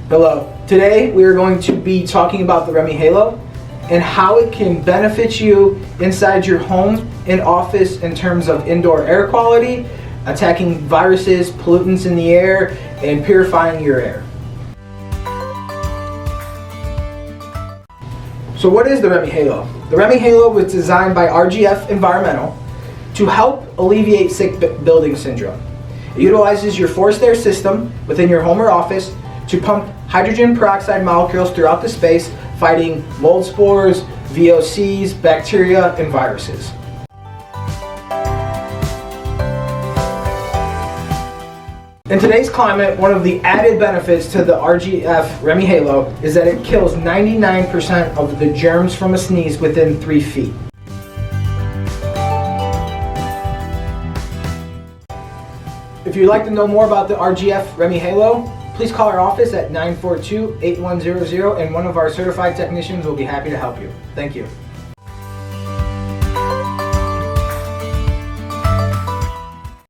Hello. Today we are going to be talking about the Reme Halo and how it can benefit you inside your home and office in terms of indoor air quality, attacking viruses, pollutants in the air, and purifying your air. So what is the Reme Halo? The Reme Halo was designed by RGF Environmental to help alleviate sick building syndrome. It utilizes your forced air system within your home or office to pump hydrogen peroxide molecules throughout the space, fighting mold spores, VOCs, bacteria, and viruses. In today's climate, one of the added benefits to the RGF Reme Halo is that it kills 99% of the germs from a sneeze within 3 feet. If you'd like to know more about the RGF Reme Halo, please call our office at 942-8100 and one of our certified technicians will be happy to help you. Thank you.